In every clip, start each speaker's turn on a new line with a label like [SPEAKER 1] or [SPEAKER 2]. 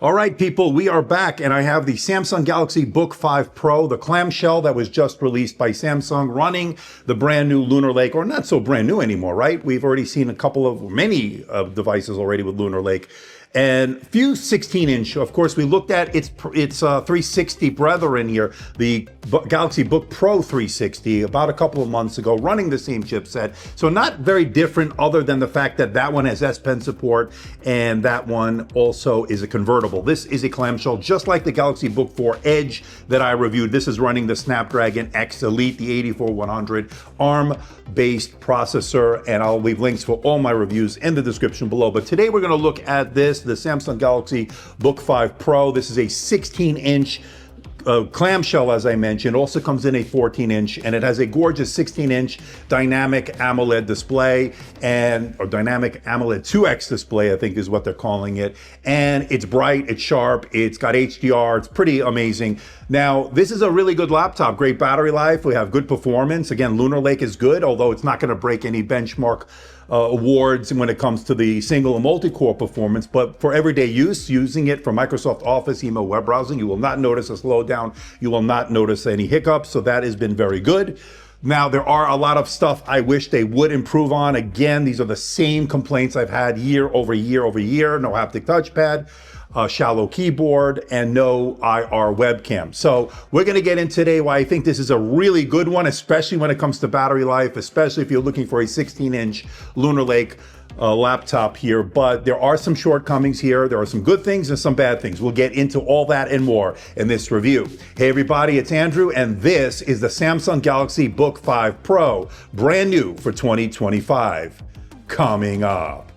[SPEAKER 1] All right, people, we are back, and I have the Samsung Galaxy Book 5 Pro, the clamshell that was just released by Samsung, running the brand new Lunar Lake, or not so brand new anymore, right? We've already seen many devices already with Lunar Lake. And few 16-inch, of course, we looked at its 360 brethren here, the Galaxy Book Pro 360, about a couple of months ago, running the same chipset. So not very different other than the fact that that one has S Pen support and that one also is a convertible. This is a clamshell, just like the Galaxy Book 4 Edge that I reviewed. This is running the Snapdragon X Elite, the 84100 ARM-based processor, and I'll leave links for all my reviews in the description below. But today we're gonna look at this, the Samsung Galaxy Book 5 Pro. This is a 16-inch clamshell, as I mentioned. Also comes in a 14-inch, and it has a gorgeous 16-inch dynamic AMOLED display, or dynamic AMOLED 2X display, I think is what they're calling it. And it's bright, it's sharp, it's got HDR, it's pretty amazing. Now, this is a really good laptop, great battery life, we have good performance. Again, Lunar Lake is good, although it's not gonna break any benchmark awards when it comes to the single and multi-core performance, but for everyday use, using it for Microsoft Office, email, web browsing, you will not notice a slowdown. You will not notice any hiccups, so that has been very good. Now, there are a lot of stuff I wish they would improve on. Again, these are the same complaints I've had year over year over year. No haptic touchpad, shallow keyboard, and no IR webcam. So we're gonna get in today why I think this is a really good one, especially when it comes to battery life, especially if you're looking for a 16-inch Lunar Lake laptop here. But there are some shortcomings here. There are some good things and some bad things. We'll get into all that and more in this review. Hey everybody, it's Andrew, and this is the Samsung Galaxy Book 5 Pro, brand new for 2025. Coming up.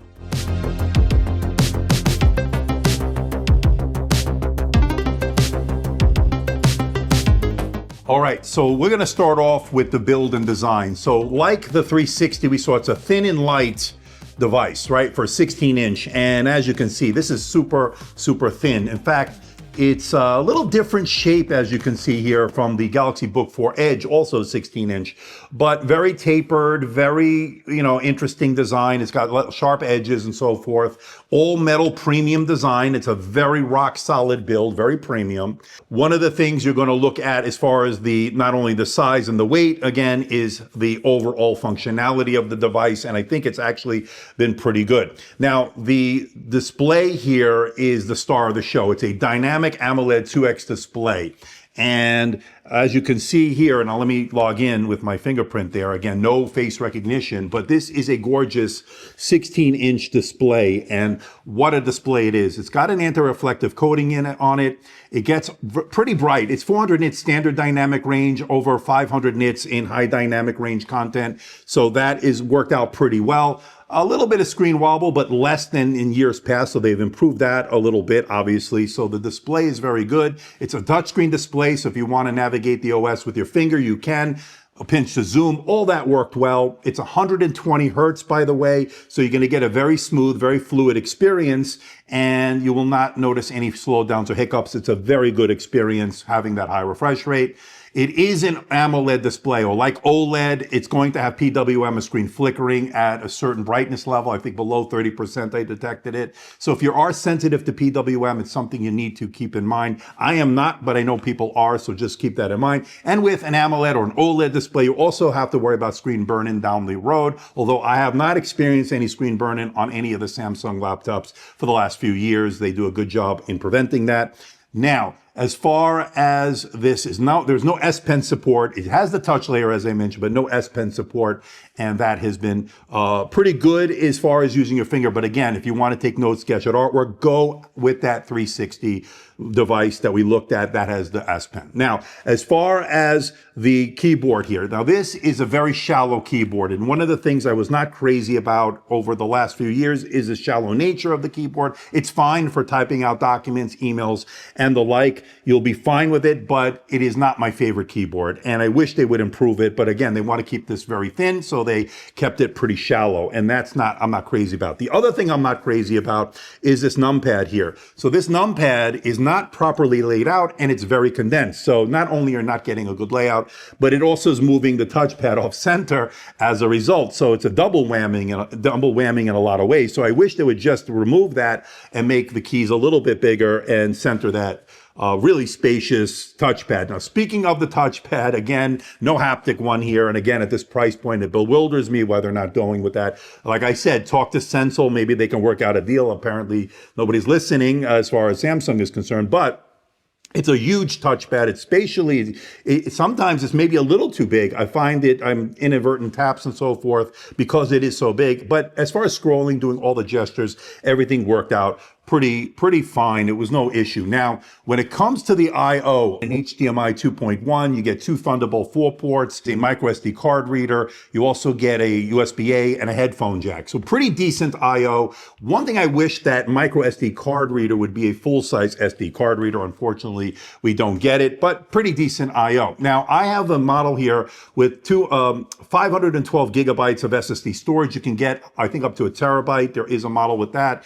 [SPEAKER 1] All right, so we're gonna start off with the build and design. So like the 360 we saw, it's a thin and light device, right, for a 16-inch. And as you can see, this is super, super thin. In fact, it's a little different shape, as you can see here, from the Galaxy Book 4 Edge, also 16-inch, but very tapered, very, interesting design. It's got sharp edges and so forth. All metal premium design. It's a very rock solid build, very premium. One of the things you're going to look at as far as not only the size and the weight, again, is the overall functionality of the device. And I think it's actually been pretty good. Now, the display here is the star of the show. It's a dynamic AMOLED 2X display. And as you can see here, and now let me log in with my fingerprint there. Again, no face recognition, but this is a gorgeous 16-inch display. And what a display it is. It's got an anti-reflective coating on it. It gets pretty bright. It's 400 nits standard dynamic range, over 500 nits in high dynamic range content. So that is worked out pretty well. A little bit of screen wobble, but less than in years past. So they've improved that a little bit, obviously. So the display is very good. It's a touchscreen display. So if you want to navigate the OS with your finger, you can. A pinch to zoom, all that worked well. It's 120 hertz, by the way. So you're going to get a very smooth, very fluid experience, and you will not notice any slowdowns or hiccups. It's a very good experience having that high refresh rate. It is an AMOLED display, or like OLED, it's going to have PWM, or screen flickering, at a certain brightness level. I think below 30% I detected it. So if you are sensitive to PWM, it's something you need to keep in mind. I am not, but I know people are, so just keep that in mind. And with an AMOLED or an OLED display, you also have to worry about screen burn-in down the road, although I have not experienced any screen burn-in on any of the Samsung laptops for the last few years. They do a good job in preventing that. Now, as far as this is now, there's no S Pen support. It has the touch layer, as I mentioned, but no S Pen support. And that has been pretty good as far as using your finger. But again, if you want to take notes, sketch out artwork, go with that 360 device that we looked at that has the S Pen. Now, as far as the keyboard here, now this is a very shallow keyboard. And one of the things I was not crazy about over the last few years is the shallow nature of the keyboard. It's fine for typing out documents, emails, and the like. like. You'll be fine with it, but it is not my favorite keyboard. And I wish they would improve it. But again, they want to keep this very thin, so they kept it pretty shallow. And I'm not crazy about. The other thing I'm not crazy about is this numpad here. So this numpad is not properly laid out, and it's very condensed. So not only are you not getting a good layout, but it also is moving the touchpad off center as a result. So it's a double whamming in a lot of ways. So I wish they would just remove that and make the keys a little bit bigger and center that really spacious touchpad. Now, speaking of the touchpad, again, no haptic one here. And again, at this price point, it bewilders me why they're not going with that. Like I said, talk to Sensel. Maybe they can work out a deal. Apparently, nobody's listening as far as Samsung is concerned. But it's a huge touchpad. It's spatially, sometimes it's maybe a little too big. I find I'm inadvertent taps and so forth because it is so big. But as far as scrolling, doing all the gestures, everything worked out pretty fine. It was no issue. Now, when it comes to the I/O, an HDMI 2.1, you get 2 Thunderbolt 4 ports, a micro SD card reader. You also get a USB-A and a headphone jack. So pretty decent I/O. One thing I wish that micro SD card reader would be a full-size SD card reader. Unfortunately, we don't get it, but pretty decent I/O. Now, I have a model here with 512 gigabytes of SSD storage. You can get, I think, up to a terabyte. There is a model with that.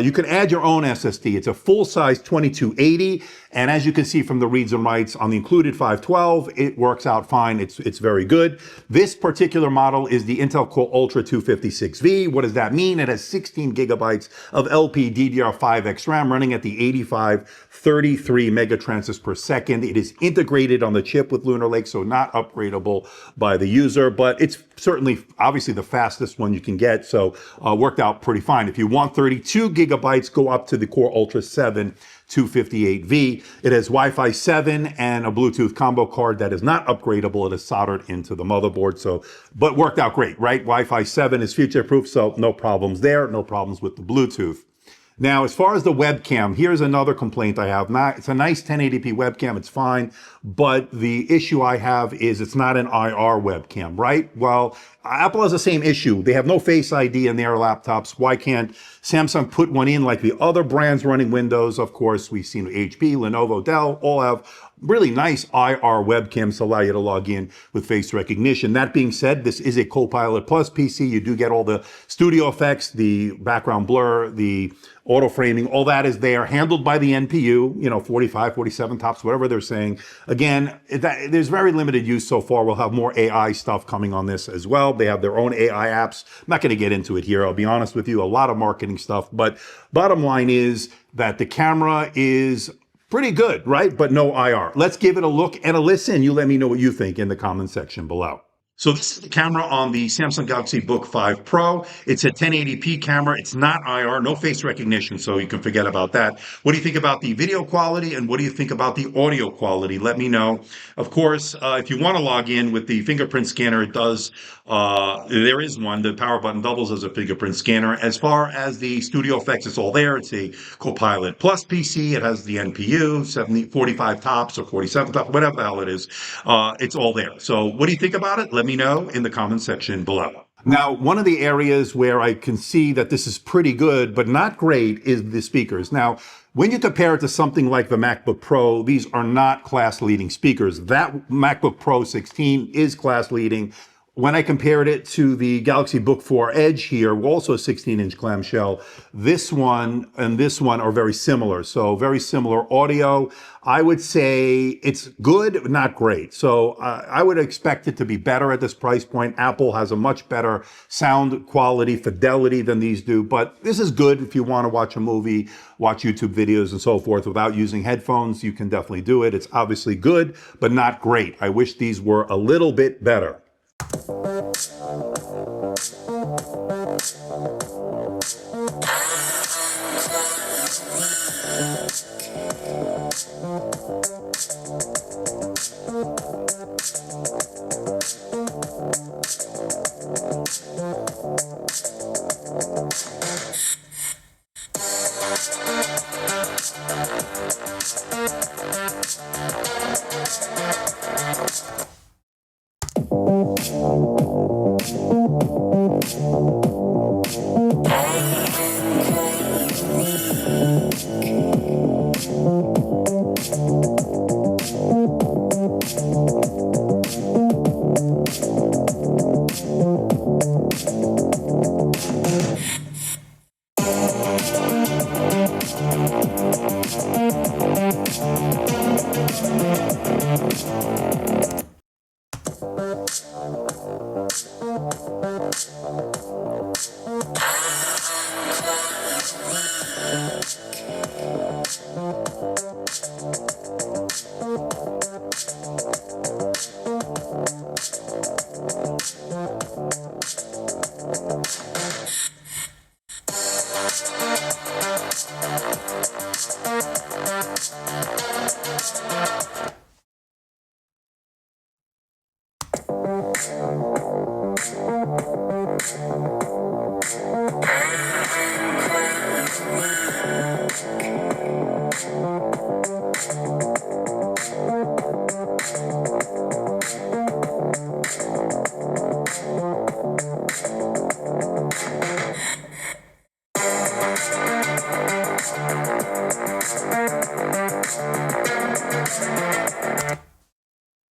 [SPEAKER 1] You can add your own SSD. It's a full-size 2280, and as you can see from the reads and writes on the included 512, it works out fine. It's very good. This particular model is the Intel Core Ultra 256V. What does that mean? It has 16 gigabytes of LPDDR5X RAM running at the 8533 megatransfers per second. It is integrated on the chip with Lunar Lake, so not upgradable by the user, but it's certainly, obviously, the fastest one you can get, so worked out pretty fine. If you want 32 gigabytes, go up to the Core Ultra 7 258V. It has Wi-Fi 7 and a Bluetooth combo card that is not upgradable. It is soldered into the motherboard, but worked out great, right? Wi-Fi 7 is future-proof, so no problems there, no problems with the Bluetooth. Now, as far as the webcam, here's another complaint I have. It's a nice 1080p webcam, it's fine, but the issue I have is it's not an IR webcam, right? Well, Apple has the same issue. They have no Face ID in their laptops. Why can't Samsung put one in like the other brands running Windows? Of course, we've seen HP, Lenovo, Dell, all have really nice IR webcams to allow you to log in with face recognition. That being said, this is a Copilot Plus PC. You do get all the studio effects, the background blur, the auto framing, all that is there, handled by the NPU, 45, 47 tops, whatever they're saying. Again, there's very limited use so far. We'll have more AI stuff coming on this as well. They have their own AI apps. I'm not going to get into it here. I'll be honest with you, a lot of marketing stuff. But bottom line is that the camera is pretty good, right? But no IR. Let's give it a look and a listen. You let me know what you think in the comment section below. So this is the camera on the Samsung Galaxy Book5 Pro. It's a 1080p camera. It's not IR, no face recognition, so you can forget about that. What do you think about the video quality, and what do you think about the audio quality? Let me know. Of course, if you want to log in with the fingerprint scanner, it does. There is one. The power button doubles as a fingerprint scanner. As far as the studio effects, it's all there. It's a Copilot Plus PC. It has the NPU, 45 tops or 47 tops, whatever the hell it is. It's all there. So what do you think about it? Let me know in the comment section below. Now, one of the areas where I can see that this is pretty good, but not great, is the speakers. Now, when you compare it to something like the MacBook Pro, these are not class-leading speakers. That MacBook Pro 16 is class-leading. When I compared it to the Galaxy Book 4 Edge here, also a 16-inch clamshell, this one and this one are very similar. So very similar audio. I would say it's good, not great. So I would expect it to be better at this price point. Apple has a much better sound quality, fidelity than these do. But this is good if you want to watch a movie, watch YouTube videos and so forth without using headphones. You can definitely do it. It's obviously good, but not great. I wish these were a little bit better.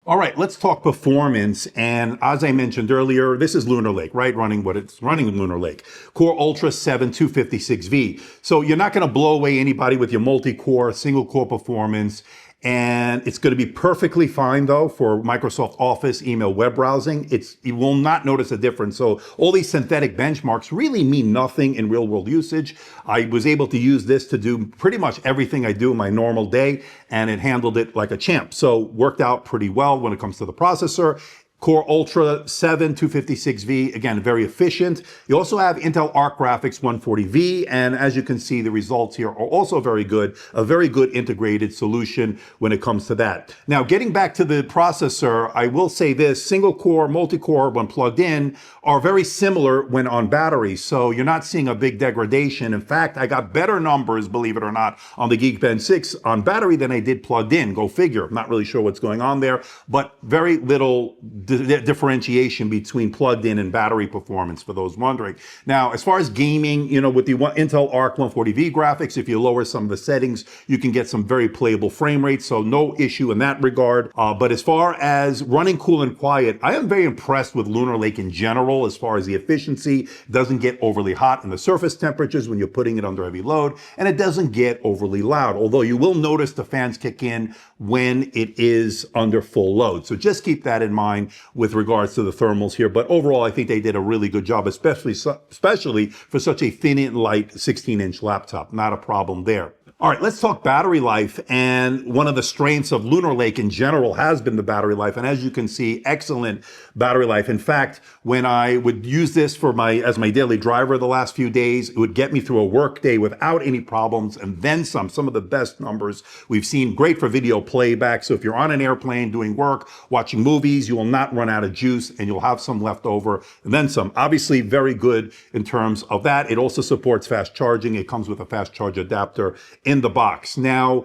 [SPEAKER 1] All right, let's talk performance. And as I mentioned earlier, this is Lunar Lake, right? Running what it's running in Lunar Lake. Core Ultra 7 256V. So you're not going to blow away anybody with your multi-core, single core performance. And it's going to be perfectly fine though for Microsoft Office, email, web browsing. You will not notice a difference. So all these synthetic benchmarks really mean nothing in real world usage. I was able to use this to do pretty much everything I do in my normal day, and it handled it like a champ. So worked out pretty well when it comes to the processor. Core Ultra 7 256V, again, very efficient. You also have Intel Arc Graphics 140V, and as you can see, the results here are also very good, a very good integrated solution when it comes to that. Now, getting back to the processor, I will say this, single core, multi-core, when plugged in, are very similar when on battery, so you're not seeing a big degradation. In fact, I got better numbers, believe it or not, on the Geekbench 6 on battery than I did plugged in. Go figure. I'm not really sure what's going on there, but very little differentiation between plugged in and battery performance for those wondering. Now, as far as gaming, with the Intel Arc 140V graphics, if you lower some of the settings, you can get some very playable frame rates, so no issue in that regard. But as far as running cool and quiet, I am very impressed with Lunar Lake in general as far as the efficiency. It doesn't get overly hot in the surface temperatures when you're putting it under heavy load, and it doesn't get overly loud, although you will notice the fans kick in when it is under full load. So just keep that in mind with regards to the thermals here. But overall, I think they did a really good job, especially for such a thin and light 16-inch laptop. Not a problem there. All right, let's talk battery life. And one of the strengths of Lunar Lake in general has been the battery life. And as you can see, excellent battery life. In fact, when I would use this as my daily driver the last few days, it would get me through a work day without any problems, and then some of the best numbers we've seen. Great for video playback. So if you're on an airplane doing work, watching movies, you will not run out of juice and you'll have some left over and then some. Obviously, very good in terms of that. It also supports fast charging. It comes with a fast charge adapter in the box. Now,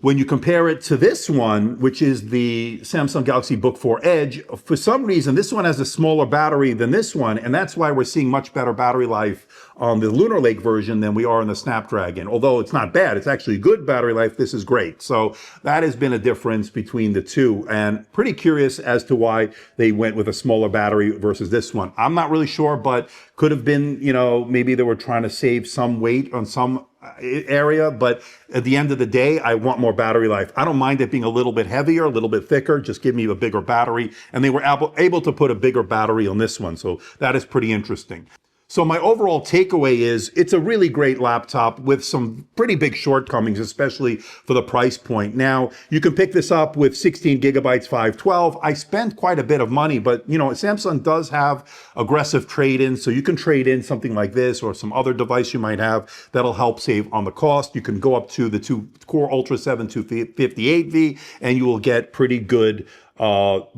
[SPEAKER 1] when you compare it to this one, which is the Samsung Galaxy Book4 Edge, for some reason, this one has a smaller battery than this one, and that's why we're seeing much better battery life on the Lunar Lake version than we are on the Snapdragon. Although it's not bad, it's actually good battery life, this is great. So that has been a difference between the two, and pretty curious as to why they went with a smaller battery versus this one. I'm not really sure, but could have been, maybe they were trying to save some weight on some area, but at the end of the day, I want more battery life. I don't mind it being a little bit heavier, a little bit thicker, just give me a bigger battery. And they were able to put a bigger battery on this one. So that is pretty interesting. So my overall takeaway is it's a really great laptop with some pretty big shortcomings, especially for the price point. Now, you can pick this up with 16 gigabytes, 512. I spent quite a bit of money, but Samsung does have aggressive trade-ins, so you can trade in something like this or some other device you might have that'll help save on the cost. You can go up to the Core Ultra 7 258V, and you will get pretty good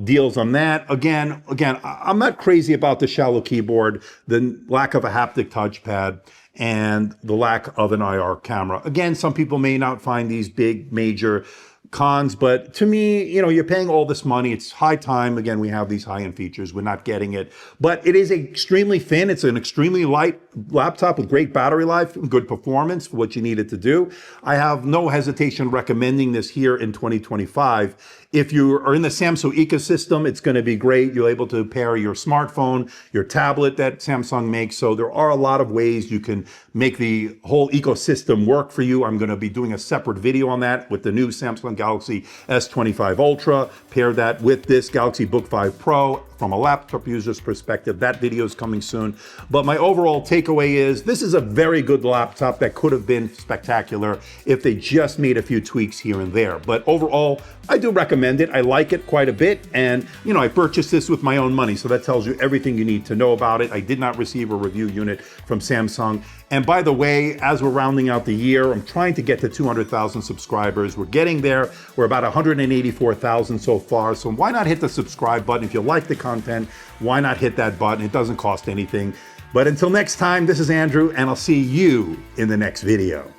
[SPEAKER 1] deals on that. Again, I'm not crazy about the shallow keyboard, the lack of a haptic touchpad, and the lack of an IR camera. Again, some people may not find these big major cons, but to me, you're paying all this money. It's high time. Again, we have these high-end features. We're not getting it, but it is extremely thin. It's an extremely light laptop with great battery life and good performance for what you need it to do. I have no hesitation recommending this here in 2025. If you are in the Samsung ecosystem, it's going to be great. You're able to pair your smartphone, your tablet that Samsung makes. So there are a lot of ways you can make the whole ecosystem work for you. I'm going to be doing a separate video on that with the new Samsung Galaxy S25 Ultra. Pair that with this Galaxy Book 5 Pro from a laptop user's perspective. That video is coming soon. But my overall takeaway is this is a very good laptop that could have been spectacular if they just made a few tweaks here and there. But overall, I do recommend it. I like it quite a bit. And, you know, I purchased this with my own money. So that tells you everything you need to know about it. I did not receive a review unit from Samsung. And by the way, as we're rounding out the year, I'm trying to get to 200,000 subscribers. We're getting there. We're about 184,000 so far. So why not hit the subscribe button? If you like the content, why not hit that button? It doesn't cost anything. But until next time, this is Andrew, and I'll see you in the next video.